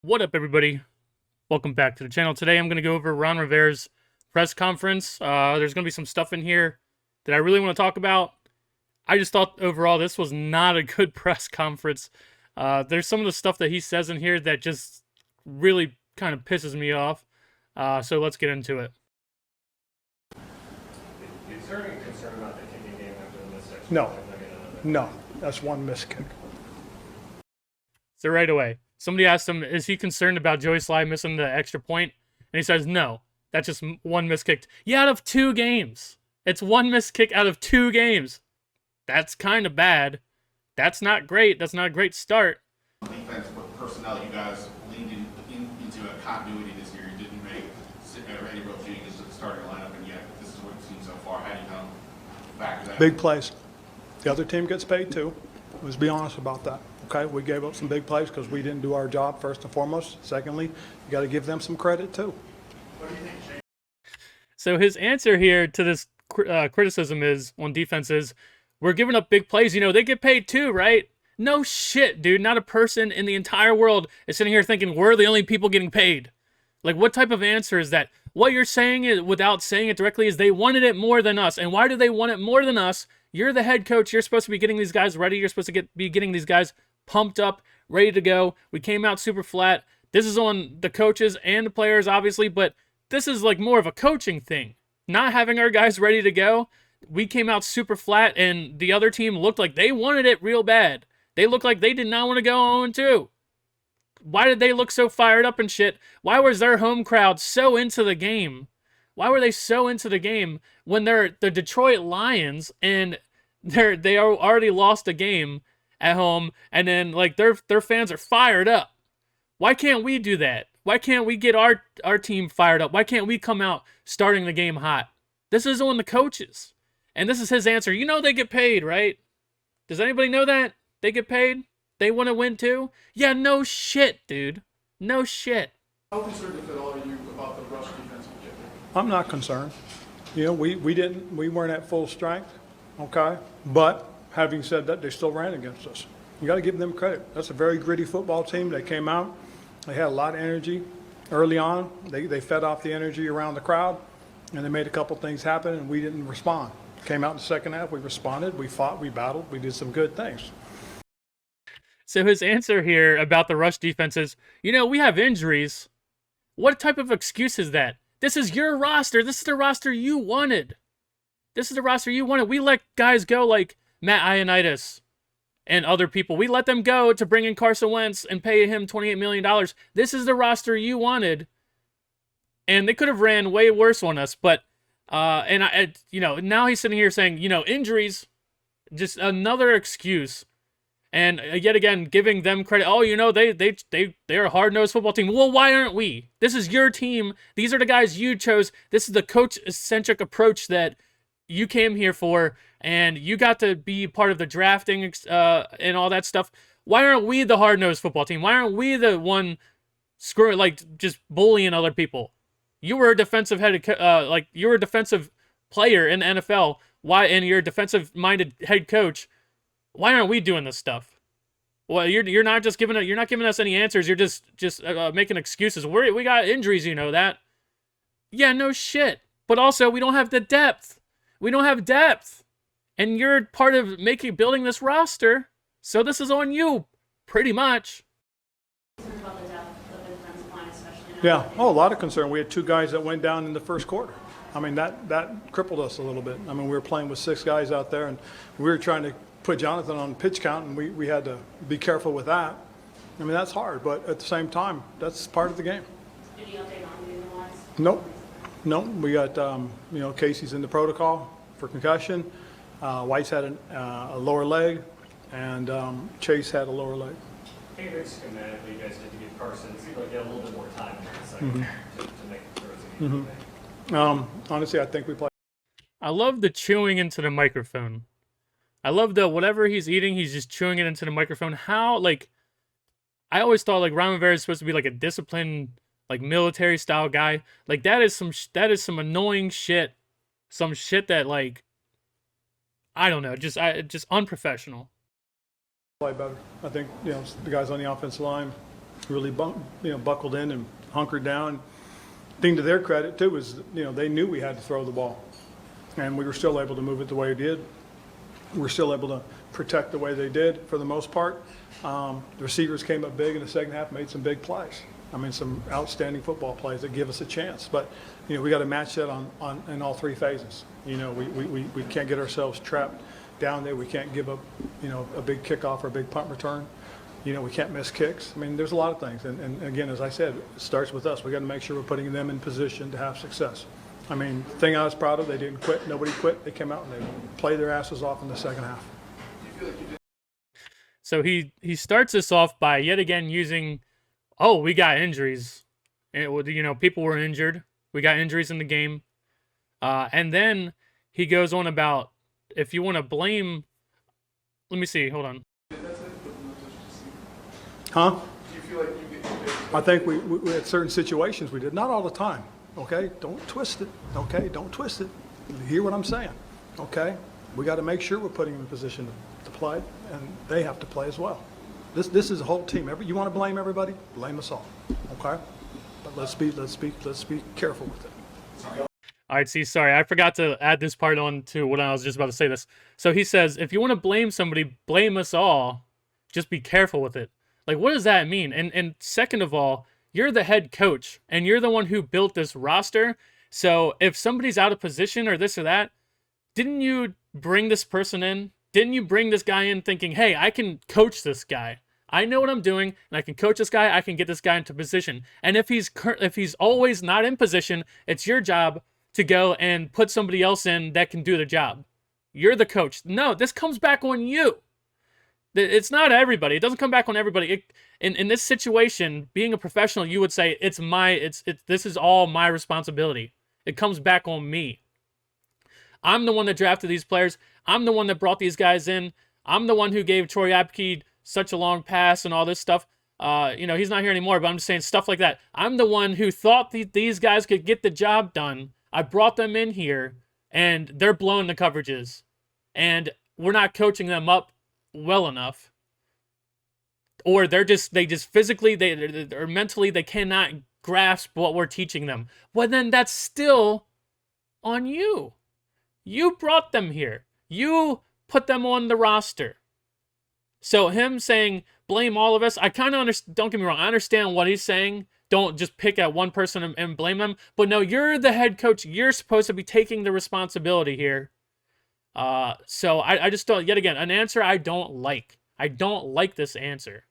What up, everybody? Welcome back to the channel. Today I'm going to go over Ron Rivera's press conference. There's going to be some stuff in here that I really want to talk about. I just thought overall this was not a good press conference. There's some of the stuff that he says in here that just really kind of pisses me off. So let's get into it. Is there any concern about the kicking game after the missed extra No. point? No, that's one missed kick. So right away, somebody asked him, is he concerned about Joey Sly missing the extra point? And he says, no, that's just one missed kick. Yeah, out of 2 games. It's one missed kick out of 2 games. That's kind of bad. That's not great. That's not a great start. Defense, what personnel you guys leaned into a continuity this year. You didn't make any real changes to the starting lineup, and yet this is what you've seen so far. How do you come back to that? Big plays. The other team gets paid too. Let's be honest about that. Okay, we gave up some big plays because we didn't do our job first and foremost. Secondly, you got to give them some credit too. What do you think, Shane? So his answer here to this criticism is on defense is, we're giving up big plays. You know, they get paid too, right? No shit, dude. Not a person in the entire world is sitting here thinking we're the only people getting paid. Like, what type of answer is that? What you're saying is, without saying it directly, is they wanted it more than us. And why do they want it more than us? You're the head coach. You're supposed to be getting these guys ready. You're supposed to be getting these guys pumped up, ready to go. We came out super flat. This is on the coaches and the players, obviously, but this is like more of a coaching thing. Not having our guys ready to go. We came out super flat, and the other team looked like they wanted it real bad. They looked like they did not want to go 0-2. Why did they look so fired up and shit? Why was their home crowd so into the game? Why were they so into the game when they're the Detroit Lions and they already lost a game at home, and then like their fans are fired up? Why can't we do that? Why can't we get our team fired up? Why can't we come out starting the game hot? This is on the coaches. And this is his answer. You know they get paid, right? Does anybody know that? They get paid? They want to win too? Yeah, no shit, dude. No shit. How concerned, if at all, are you about the rush defense in particular? I'm not concerned. You know, we weren't at full strength. Okay, but having said that, they still ran against us. You got to give them credit. That's a very gritty football team. They came out. They had a lot of energy early on. They fed off the energy around the crowd, and they made a couple things happen, and we didn't respond. Came out in the second half, we responded, we fought, we battled, we did some good things. So his answer here about the rush defense is, you know, we have injuries. What type of excuse is that? This is your roster. This is the roster you wanted. This is the roster you wanted. We let guys go like Matt Ioannidis and other people. We let them go to bring in Carson Wentz and pay him $28 million. This is the roster you wanted. And they could have ran way worse on us, but you know, now he's sitting here saying, you know, injuries, just another excuse. And yet again, giving them credit. Oh, you know, they're a hard-nosed football team. Well, why aren't we? This is your team. These are the guys you chose. This is the coach-centric approach that you came here for, and you got to be part of the drafting and all that stuff. Why aren't we the hard-nosed football team? Why aren't we the one screwing, like, just bullying other people? You were a defensive you were a defensive player in the NFL. Why? And you're a defensive-minded head coach. Why aren't we doing this stuff? Well, you're not just giving you're not giving us any answers. You're just making excuses. We got injuries, you know that. Yeah, no shit. But also, we don't have the depth. We don't have depth, and you're part of building this roster. So this is on you, pretty much. About the depth of the defensive line, especially now. Yeah, a lot of concern. We had 2 guys that went down in the first quarter. I mean, that crippled us a little bit. I mean, we were playing with 6 guys out there, and we were trying to put Jonathan on pitch count, and we had to be careful with that. I mean, that's hard, but at the same time, that's part of the game. Did you update on the lines? Nope. We got, you know, Casey's in the protocol for concussion. White's had a lower leg, and Chase had a lower leg. I think it's schematically, you guys did to give Carson, it seemed like you had a little bit more time in the second to make the throws. Honestly, I think we played. I love the chewing into the microphone. I love the whatever he's eating, he's just chewing it into the microphone. How, like, I always thought like Ron Rivera is supposed to be like a disciplined, like military style guy. Like that is some annoying shit, some shit that like, I don't know, just unprofessional. Play better. I think, you know, the guys on the offensive line really buckled in and hunkered down. Thing to their credit too is, they knew we had to throw the ball, and we were still able to move it the way we did. We were still able to protect the way they did for the most part. The receivers came up big in the second half, made some big plays. I mean, some outstanding football plays that give us a chance. But, we got to match that in all three phases. We can't get ourselves trapped down there. We can't give up, a big kickoff or a big punt return. We can't miss kicks. I mean, there's a lot of things. And again, as I said, it starts with us. We got to make sure we're putting them in position to have success. I mean, the thing I was proud of, they didn't quit. Nobody quit. They came out and they played their asses off in the second half. So he starts this off by yet again using, oh, we got injuries. And, people were injured. We got injuries in the game. And then he goes on about, if you want to blame, let me see, hold on. Huh? Do you feel like you get I think we had certain situations we did. Not all the time, okay? Don't twist it, okay? Don't twist it. You hear what I'm saying, okay? We got to make sure we're putting them in position to play, and they have to play as well. This is a whole team. You want to blame everybody? Blame us all, okay? But let's be careful with it. All right, see, sorry, I forgot to add this part on to when I was just about to say this. So he says, if you want to blame somebody, blame us all. Just be careful with it. Like, what does that mean? And second of all, you're the head coach, and you're the one who built this roster. So if somebody's out of position or this or that, didn't you bring this person in? Didn't you bring this guy in thinking, hey, I can coach this guy. I know what I'm doing, and I can coach this guy. I can get this guy into position. And if he's always not in position, it's your job to go and put somebody else in that can do the job. You're the coach. No, this comes back on you. It's not everybody. It doesn't come back on everybody. In this situation, being a professional, you would say this is all my responsibility. It comes back on me. I'm the one that drafted these players. I'm the one that brought these guys in. I'm the one who gave Troy Apke such a long pass and all this stuff. He's not here anymore, but I'm just saying stuff like that. I'm the one who thought these guys could get the job done. I brought them in here, and they're blowing the coverages. And we're not coaching them up well enough. Or they just physically, or mentally, they cannot grasp what we're teaching them. Well, then that's still on you. You brought them here. You put them on the roster. So him saying, blame all of us, I kind of understand, don't get me wrong, I understand what he's saying. Don't just pick at one person and blame them. But no, you're the head coach. You're supposed to be taking the responsibility here. So I just don't, yet again, an answer I don't like. I don't like this answer.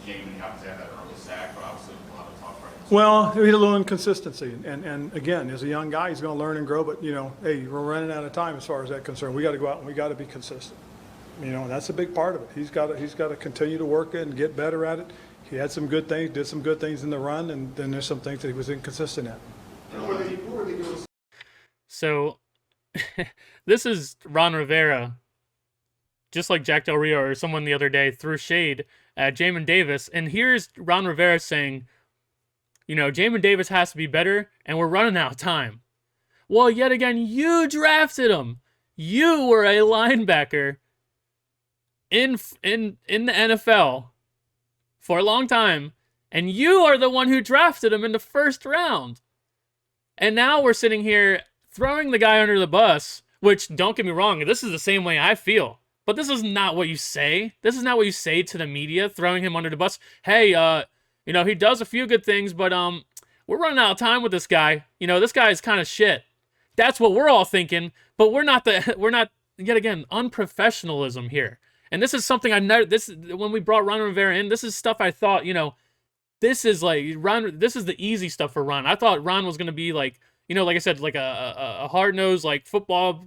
Jamie happens to have that early sack, but obviously a lot of talk right now. Well, he had a little inconsistency, and again, as a young guy, he's going to learn and grow. But hey, we're running out of time as far as that concerned. We got to go out and we got to be consistent. And that's a big part of it. He's got to continue to work it and get better at it. He had some good things, did some good things in the run, and then there's some things that he was inconsistent at. So this is Ron Rivera, just like Jack Del Rio or someone the other day threw shade at Jamin Davis. And here's Ron Rivera saying, Jamin Davis has to be better, and we're running out of time. Well, yet again, you drafted him. You were a linebacker in the NFL for a long time, and you are the one who drafted him in the first round. And now we're sitting here throwing the guy under the bus, which, don't get me wrong, this is the same way I feel. But this is not what you say. This is not what you say to the media, throwing him under the bus. Hey, he does a few good things, but we're running out of time with this guy. This guy is kind of shit. That's what we're all thinking, but we're not, yet again, unprofessionalism here. And this is something when we brought Ron Rivera in, this is stuff I thought, this is like Ron, this is the easy stuff for Ron. I thought Ron was going to be like, like I said, like a hard-nosed, like football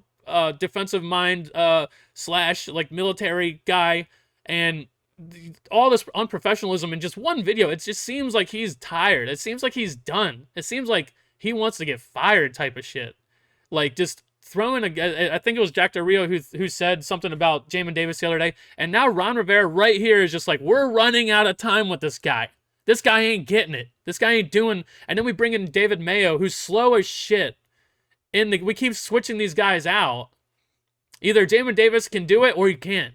defensive mind / like military guy, and all this unprofessionalism in just one video. It just seems like he's tired. It seems like he's done. It seems like he wants to get fired type of shit. Like just throwing I think it was Jack Del Rio who said something about Jamin Davis the other day, and now Ron Rivera right here is just like, we're running out of time with this guy. This guy ain't getting it. This guy ain't doing. And then we bring in David Mayo, who's slow as shit. We keep switching these guys out. Either Jamin Davis can do it or he can't.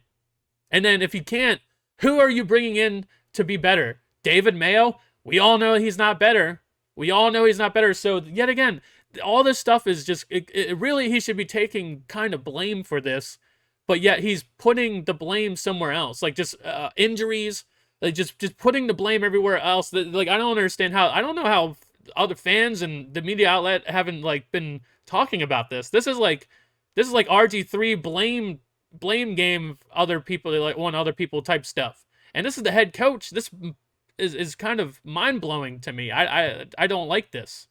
And then if he can't, who are you bringing in to be better? David Mayo, we all know he's not better. We all know he's not better. So yet again, all this stuff is just it really he should be taking kind of blame for this, but yet he's putting the blame somewhere else, like just injuries, like just putting the blame everywhere else. Like I don't understand how I don't know how other fans and the media outlet haven't like been talking about this. This is like RG3 blame game other people like one other people type stuff. And this is the head coach. This is kind of mind-blowing to me. I don't like this.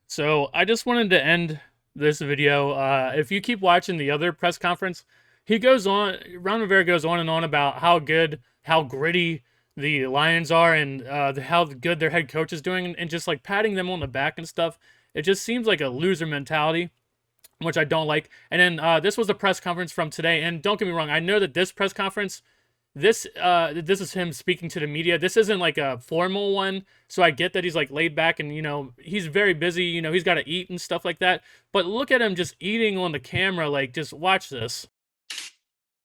So I just wanted to end this video. If you keep watching the other press conference, Ron Rivera goes on and on about how good, how gritty the Lions are and how good their head coach is doing and just like patting them on the back and stuff. It just seems like a loser mentality, which I don't like. And then this was the press conference from today. And don't get me wrong, I know that this press conference, this is him speaking to the media. This isn't like a formal one, so I get that he's like laid back and, you know, he's very busy, you know, he's got to eat and stuff like that. But look at him just eating on the camera, like, just watch this.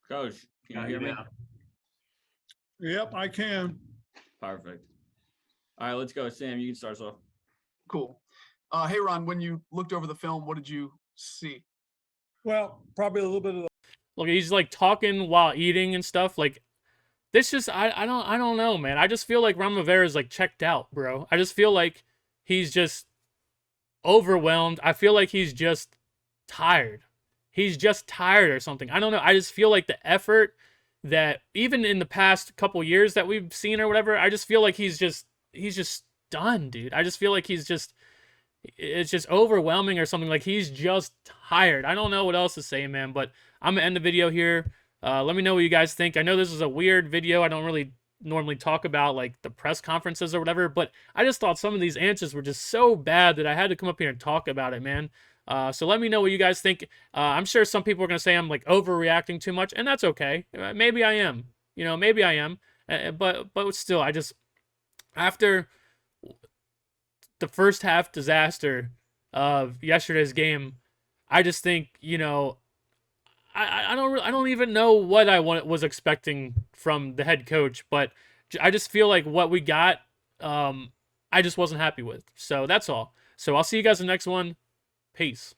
Coach, can you hear me? Yep, I can. Perfect. All right, let's go. Sam, you can start us off. Cool. Hey, Ron, when you looked over the film, what did you see? Well, probably a little bit of the Look, he's like talking while eating and stuff. Like, this just I don't know, man. I just feel like Ron Rivera is like checked out, bro. I just feel like he's just overwhelmed. I feel like he's just tired. He's just tired or something. I don't know. I just feel like the effort that even in the past couple years that we've seen or whatever, I just feel like he's just done, dude. I just feel like it's just overwhelming or something. Like he's just tired. I don't know what else to say, man, but I'm gonna end the video here. Let me know what you guys think. I know this is a weird video. I don't really normally talk about like the press conferences or whatever, but I just thought some of these answers were just so bad that I had to come up here and talk about it, man. So let me know what you guys think. I'm sure some people are going to say I'm like overreacting too much, and that's okay. Maybe I am, you know, maybe I am. But still, I just, after the first half disaster of yesterday's game, I just think, you know, I don't even know what I was expecting from the head coach, but I just feel like what we got, I just wasn't happy with. So that's all. So I'll see you guys in the next one. Peace.